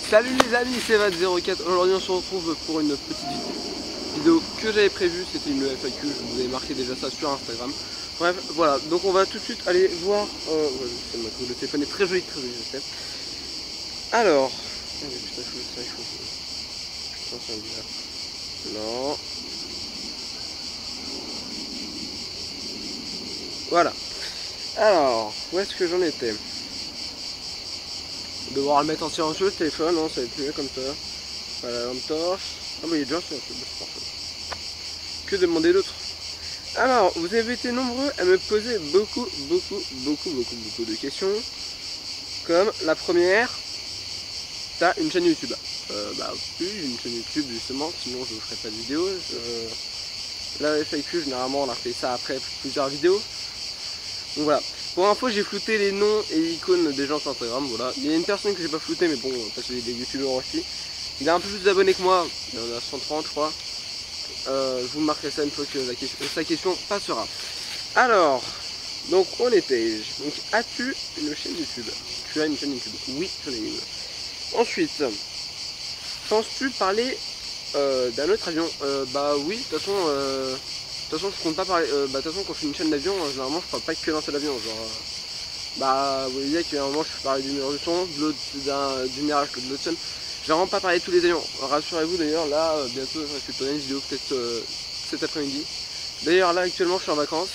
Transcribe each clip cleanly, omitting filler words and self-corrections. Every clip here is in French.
Salut les amis, c'est Vat04. Aujourd'hui on se retrouve pour une petite vidéo que j'avais prévue. C'était une FAQ, je vous avais marqué déjà ça sur Instagram. Bref, voilà, donc on va tout de suite aller voir. Le téléphone est très joli, je sais. Alors, putain, c'est bizarre. Non. Voilà. Alors, où est-ce que j'en étais? Devoir le mettre en silencieux le téléphone, non, ça va être mieux comme ça. Voilà, lampe torche. Ah bah il est déjà silencieux, c'est parfait. Que demander d'autre? Alors, vous avez été nombreux à me poser beaucoup de questions. Comme la première, t'as une chaîne YouTube. Bah oui, j'ai une chaîne YouTube justement, sinon je ne ferai pas de vidéo. La FAQ, généralement on a fait ça après plusieurs vidéos. Donc voilà. Pour info, j'ai flouté les noms et icônes des gens sur Instagram, voilà. Il y a une personne que j'ai pas flouté, mais bon, parce qu'il est youtubeur aussi. Il a un peu plus d'abonnés que moi, il en a 130 je crois. Je vous marquerai ça une fois que sa question passera. Alors, donc on était. Donc, as-tu une chaîne YouTube? Tu as une chaîne YouTube? Oui, j'en ai une. Ensuite, penses-tu parler d'un autre avion? Bah oui, de toute façon, je compte pas parler. De toute façon, quand je fais une chaîne d'avion, généralement, je parle pas que d'un seul avion. Genre, vous voyez qu'à un moment, je parlais du mur du son, du Mirage, de l'Hudson. Je vais vraiment pas parler de tous les avions. Rassurez-vous d'ailleurs, là, bientôt, je vais tourner une vidéo peut-être cet après-midi. D'ailleurs, là, actuellement, je suis en vacances.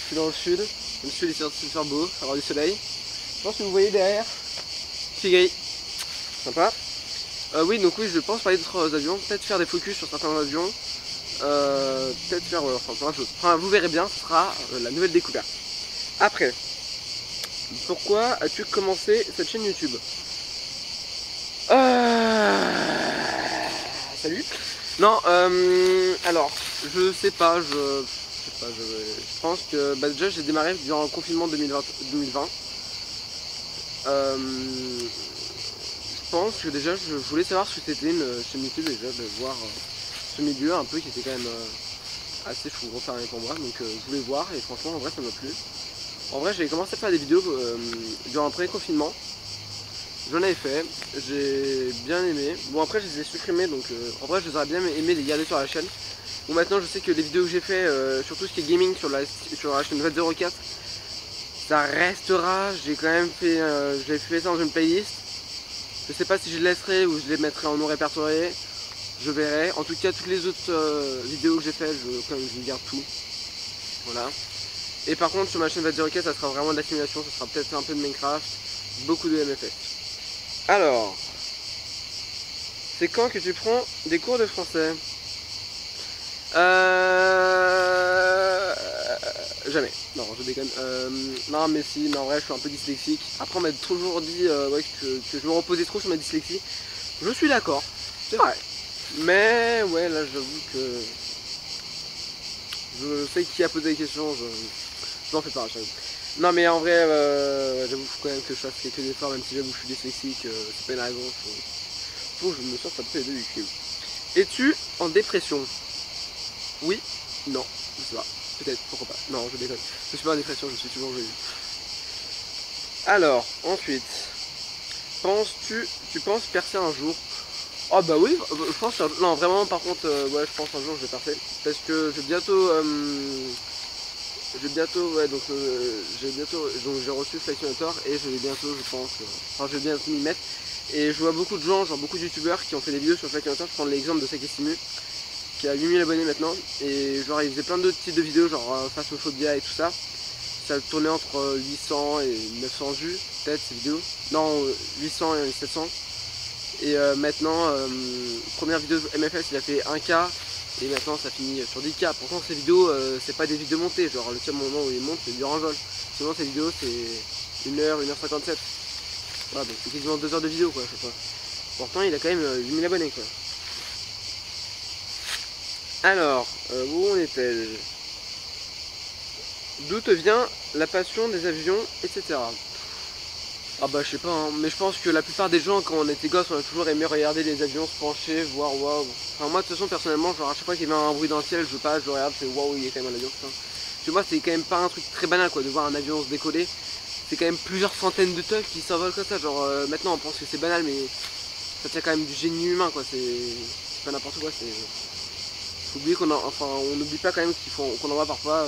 Je suis dans le sud. Le sud est censé faire beau, avoir du soleil. Je pense que vous voyez derrière. C'est gris. Sympa. Oui, donc oui, je pense parler d'autres avions. Peut-être faire des focus sur certains avions. Peut-être faire enfin plein de choses. Enfin, vous verrez bien, ce sera la nouvelle découverte. Après, pourquoi as-tu commencé cette chaîne YouTube? Salut. Non, alors, je sais pas, je pense que déjà j'ai démarré durant le confinement 2020. Je pense que déjà je voulais savoir ce que c'était une chaîne YouTube, déjà de voir ce milieu un peu qui était quand même assez fou, refermé pour moi, donc je voulais voir et franchement en vrai ça m'a plu. En vrai j'avais commencé à faire des vidéos durant le premier confinement, j'en avais fait, j'ai bien aimé. Bon après je les ai supprimés, donc en vrai je les aurais bien aimé les garder sur la chaîne. Bon maintenant je sais que les vidéos que j'ai fait, surtout ce qui est gaming sur la chaîne Vat04, ça restera. J'ai quand même fait, j'ai fait ça dans une playlist. Je sais pas si je les laisserai ou je les mettrai en non répertorié. Je verrai. En tout cas, toutes les autres vidéos que j'ai faites, je garde tout. Voilà. Et par contre, sur ma chaîne Vat04, ça sera vraiment de la simulation. Ça sera peut-être un peu de Minecraft, beaucoup de MFS. Alors, c'est quand que tu prends des cours de français? Jamais. Non, je déconne. Non, mais si, mais en vrai, je suis un peu dyslexique. Après, on m'a toujours dit ouais, que je me reposais trop sur ma dyslexie. Je suis d'accord, c'est vrai. Mais ouais, là, j'avoue que je sais qui a posé les questions. Je m'en fais pas à chaque fois. Non, mais en vrai, j'avoue quand même que je fasse quelques efforts, même si j'avoue que je suis dyslexique. C'est pas une raison. Faut que je me sorte un peu les deux du cul. Es-tu en dépression? Oui, non, je sais pas. Peut-être, pourquoi pas. Non, je déconne. Je suis pas en dépression, je suis toujours joyeux. Alors, ensuite, tu penses percer un jour? Oh bah oui, je pense non vraiment par contre ouais je pense un jour je vais percer. Parce que j'ai bientôt j'ai reçu Flight Simulator et je vais bientôt je pense enfin je vais bientôt m'y mettre. Et je vois beaucoup de gens, genre beaucoup de youtubeurs qui ont fait des vidéos sur Flight Simulator. Je prends l'exemple de Sakestimu qui a 8000 abonnés maintenant, et genre il faisait plein d'autres types de vidéos genre Phasmophobia et tout ça. Ça tournait entre 800 et 900 vues peut-être ces vidéos. Non, 800 et 700. Et maintenant, première vidéo MFS il a fait 1K et maintenant ça finit sur 10K. Pourtant ces vidéos c'est pas des vidéos montées, genre le seul moment où il monte c'est du rangeol. Sinon ces vidéos c'est 1h, 1h57. Voilà, donc c'est quasiment 2 heures de vidéo quoi à chaque fois. Pourtant il a quand même 8000 abonnés quoi. Alors, où on était? D'où te vient la passion des avions, etc. Ah bah je sais pas, hein, mais je pense que la plupart des gens quand on était gosse on a toujours aimé regarder les avions se pencher, voir waouh. Enfin moi de toute façon personnellement genre à chaque fois qu'il y avait un bruit dans le ciel je regarde, je fais waouh il y a quand même un avion. Putain. Tu vois c'est quand même pas un truc très banal quoi de voir un avion se décoller. c'est quand même plusieurs centaines de tonnes qui s'envolent comme ça. Genre maintenant on pense que c'est banal, mais ça tient quand même du génie humain, quoi. C'est pas n'importe quoi. Faut oublier on n'oublie pas quand même qu'on envoie parfois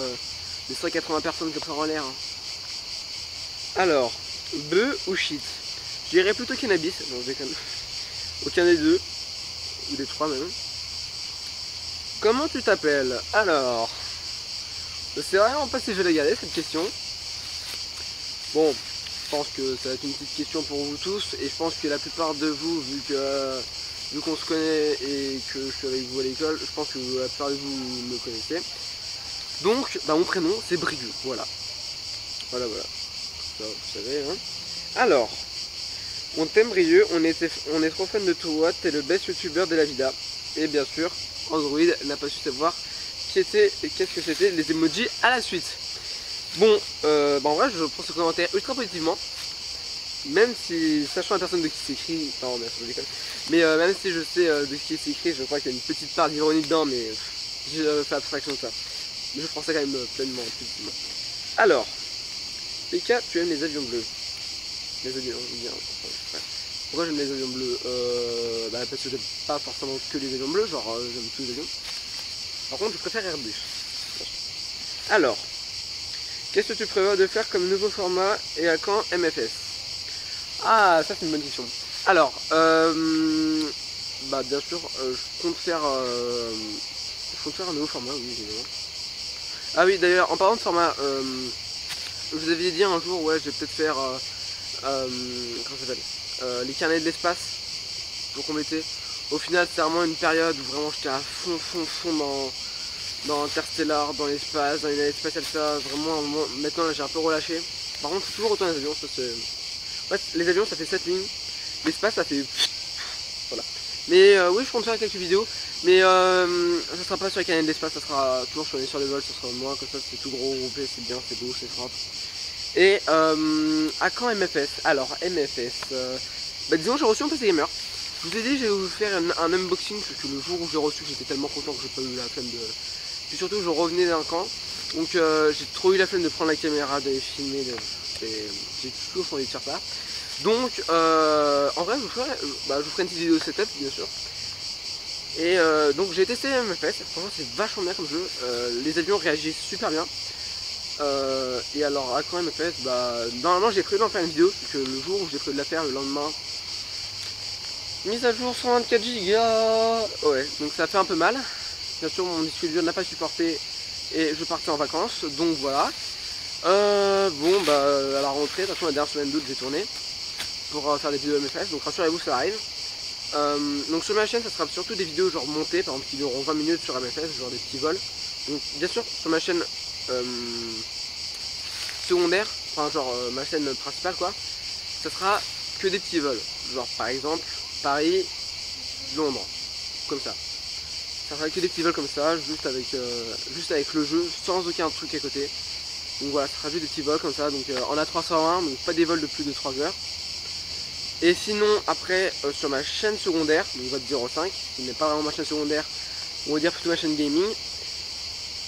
des 180 personnes comme ça en l'air. Hein. Alors, bœuf ou shit? Je dirais plutôt cannabis. Non, je déconne. Aucun des deux, ou des trois même. Comment tu t'appelles? Alors, je sais vraiment pas si je vais la garder cette question. Bon, je pense que ça va être une petite question pour vous tous, et je pense que la plupart de vous, vu qu'on se connaît et que je suis avec vous à l'école, je pense que la plupart de vous me connaissez. Donc, bah, mon prénom c'est Brieux, voilà. Voilà. Ça, vous savez, hein. Alors, on t'aime Brieux, on est trop fan de toi, t'es le best youtubeur de la vida. Et bien sûr, Android n'a pas su savoir qu'est-ce que c'était les emojis à la suite. Bon, bah en vrai, je prends ce commentaire ultra positivement. Même si, sachant la personne de qui c'est écrit, non, merci, je déconne. Mais même si je sais de qui c'est écrit, je crois qu'il y a une petite part d'ironie dedans, mais je fais abstraction de ça. Mais je prends ça quand même pleinement, positivement. Alors, PK, tu aimes les avions bleus? Les avions, bien. Ouais. Pourquoi j'aime les avions bleus? Bah parce que j'aime pas forcément que les avions bleus, genre j'aime tous les avions. Par contre, je préfère Airbus. Alors, qu'est-ce que tu prévois de faire comme nouveau format et à quand MFS? Ah, ça c'est une bonne question. Alors, bah bien sûr, je compte faire un nouveau format, oui, évidemment. Ah oui, d'ailleurs, en parlant de format, je vous avais dit un jour, ouais, je vais peut-être faire, comment ça s'appelle, les carnets de l'espace pour compléter. Au final, c'est vraiment une période où vraiment j'étais à fond dans Interstellar, dans l'espace, dans les naves spatiales, ça, vraiment, maintenant là j'ai un peu relâché. Par contre, faut toujours retourner les avions, ça c'est... En fait, les avions ça fait 7 lignes, l'espace ça fait... Voilà. Mais oui, je compte faire quelques vidéos, mais ça sera pas sur les canaux de l'espace, ça sera toujours sur les vols, ça sera moins, comme ça c'est tout gros, groupé, c'est bien, c'est beau, c'est propre. Et à quand MFS? Alors, MFS, bah disons j'ai reçu un PC Gamer. Je vous ai dit, je vais vous faire un unboxing, parce que le jour où je l'ai reçu, j'étais tellement content que j'ai pas eu la flemme de... Puis surtout, je revenais d'un camp, donc j'ai trop eu la flemme de prendre la caméra, d'aller filmer, j'ai toujours envie de faire ça. Donc, en vrai, je vous ferai une petite vidéo setup, bien sûr. Et donc, j'ai testé MFS, franchement, c'est vachement bien comme jeu, les avions réagissent super bien. Et alors, à quand MFS, bah, normalement, j'ai prévu d'en faire une vidéo, parce que le jour où j'ai prévu de la faire, le lendemain, mise à jour 124 Go. Ouais, donc ça fait un peu mal. Bien sûr, mon disque dur n'a pas supporté et je partais en vacances, donc voilà. Bon, bah à la rentrée, de toute façon la dernière semaine d'août j'ai tourné pour faire des vidéos MFS, donc rassurez-vous, ça arrive. Donc sur ma chaîne, ça sera surtout des vidéos genre montées, par exemple qui dureront 20 minutes sur MFS, genre des petits vols. Donc bien sûr, sur ma chaîne secondaire, enfin genre ma chaîne principale quoi, ça sera que des petits vols. Genre par exemple Paris, Londres, comme ça. Ça sera que des petits vols comme ça, juste avec le jeu, sans aucun truc à côté. Donc voilà, ça sera juste des petits vols comme ça, donc en A301, donc pas des vols de plus de 3 heures. Et sinon, après, sur ma chaîne secondaire, donc Vote 05, qui n'est pas vraiment ma chaîne secondaire, on va dire plutôt ma chaîne gaming.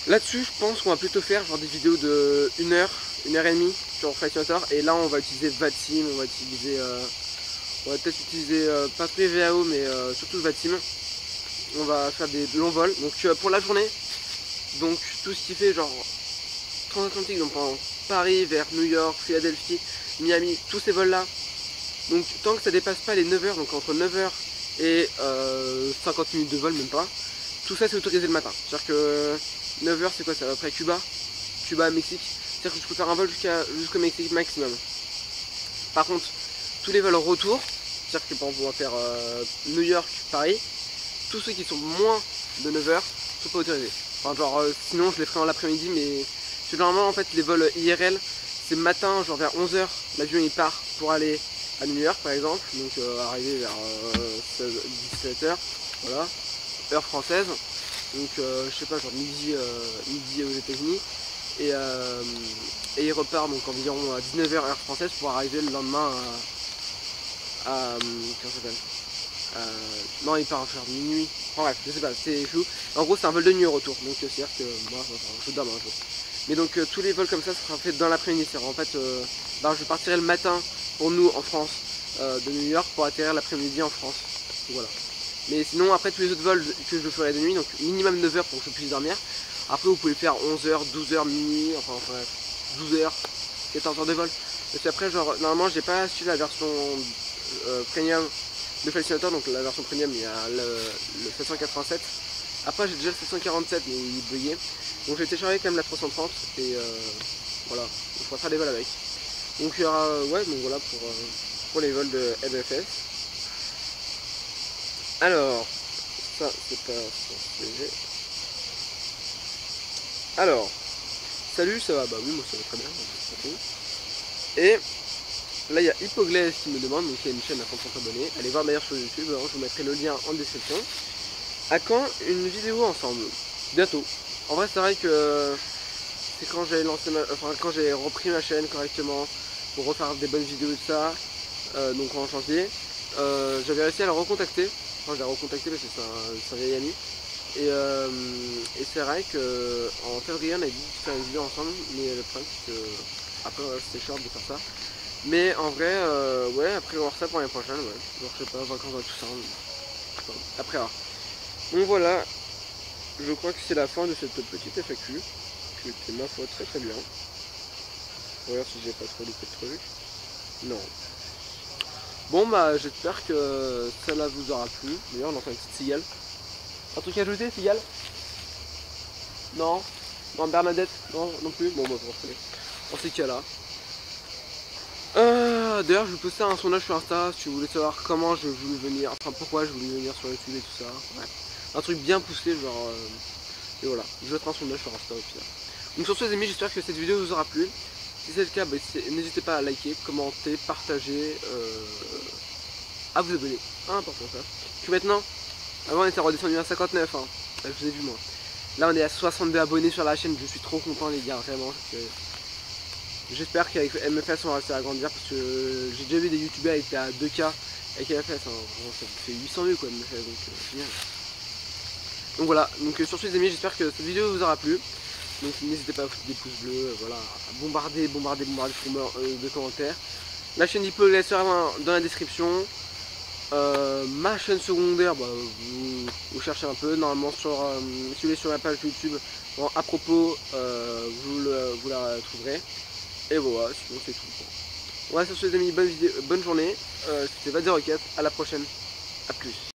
Là-dessus, je pense qu'on va plutôt faire genre des vidéos de 1 heure, 1 heure et demie sur Flight Simulator. Et là, on va utiliser VATSIM, on va peut-être utiliser pas tous les VAO, mais surtout le VATSIM. On va faire des longs vols, donc pour la journée, donc tout ce qui fait genre transatlantique, donc en Paris vers New York, Philadelphie, Miami, tous ces vols là, donc tant que ça dépasse pas les 9 heures, donc entre 9 heures et 50 minutes de vol, même pas, tout ça c'est autorisé le matin. C'est-à-dire que 9 heures c'est quoi, ça après Cuba, Mexique, c'est-à-dire que je peux faire un vol jusqu'au Mexique maximum. Par contre, tous les vols retour, c'est-à-dire que par exemple on va faire New York, Paris, tous ceux qui sont moins de 9 heures sont pas autorisés. Enfin genre sinon je les ferai en l'après-midi, mais généralement en fait les vols IRL c'est le matin, genre vers 11 heures, l'avion il part pour aller à New York par exemple, donc arriver vers 17 heures, voilà, heure française, donc je sais pas, genre midi aux États-Unis, et il repart donc environ à 19 heures heure française pour arriver le lendemain à comment ça s'appelle, non, il part vers minuit. En bref, je sais pas, c'est flou. En gros, c'est un vol de nuit au retour. Donc, c'est-à-dire que moi, je dors un jour. Mais donc, tous les vols comme ça sera fait dans l'après-midi. C'est en fait, bah, je partirai le matin pour nous en France de New York pour atterrir l'après-midi en France. Donc, voilà. Mais sinon après tous les autres vols que je ferai de nuit, donc minimum 9 heures pour que je puisse dormir. Après vous pouvez faire 11h, 12h, minuit, enfin bref, 12h, 14 heures de vol. Parce qu'après genre normalement j'ai pas acheté la version premium de Flightsimulator, donc la version premium il y a le 787. Après j'ai déjà le 747 mais il est bugué. Donc j'ai téléchargé quand même la 330 et voilà, on pourra faire des vols avec. Donc il y aura ouais donc voilà pour les vols de MFS. Alors, ça c'est pas léger. Alors, salut, ça va? Bah oui, moi ça va très bien. Et là il y a Hypoglaise qui me demande, donc il y a une chaîne à 130 abonnés. Allez voir d'ailleurs sur YouTube, hein, je vous mettrai le lien en description. À quand une vidéo ensemble? Bientôt. En vrai c'est vrai que c'est quand j'ai lancé quand j'ai repris ma chaîne correctement pour refaire des bonnes vidéos de ça, donc en janvier, j'avais réussi à la recontacter. Enfin, je l'ai recontacté parce que c'est un vieil ami. Et c'est vrai qu'en février on a dit de faire une vidéo ensemble, mais le problème c'est que après c'était short de faire ça. Mais en vrai, ouais, après voir ça pour l'année prochaine, ouais. Genre je sais pas, vacances dans tout ça. Enfin, après voir. Donc voilà, je crois que c'est la fin de cette petite FAQ, qui était ma foi très très bien. Regarde si j'ai pas trop loupé de trucs. Non. Bon bah j'espère que cela vous aura plu. D'ailleurs on entend une petite cigale. Un truc à ajouter, cigale? Non? Non, Bernadette? Non, non plus? Bon bah vous reprenez. Dans ces cas-là. D'ailleurs je vous postais un sondage sur Insta si vous voulez savoir comment je voulais venir, enfin pourquoi je voulais venir sur YouTube et tout ça. Ouais. Un truc bien poussé genre et voilà, je mettrai un sondage sur Insta au pire. Donc sur ce les amis, j'espère que cette vidéo vous aura plu. Si c'est le cas, bah, n'hésitez pas à liker, commenter, partager, à vous abonner. Important ça. Puis maintenant, avant on était redescendu à 59, hein. Je vous ai vu moi. Là on est à 62 abonnés sur la chaîne, je suis trop content les gars, vraiment. J'espère qu'avec MFS on va réussir à grandir parce que j'ai déjà vu des youtubeurs qui étaient à 2K avec MFS, hein. Vraiment, ça fait 800 vues quoi MFS, donc génial. Donc voilà, donc sur ce les amis, j'espère que cette vidéo vous aura plu. Donc n'hésitez pas à foutre des pouces bleus, voilà, à bombarder de commentaires. La chaîne Hypoglaise sera dans la description. Ma chaîne secondaire, bah, vous cherchez un peu, normalement si vous allez sur ma page YouTube, bon, à propos, vous la trouverez. Et voilà, sinon c'est tout. Voilà, sur ce les amis, bonne journée, c'était Vad04, à la prochaine, à plus.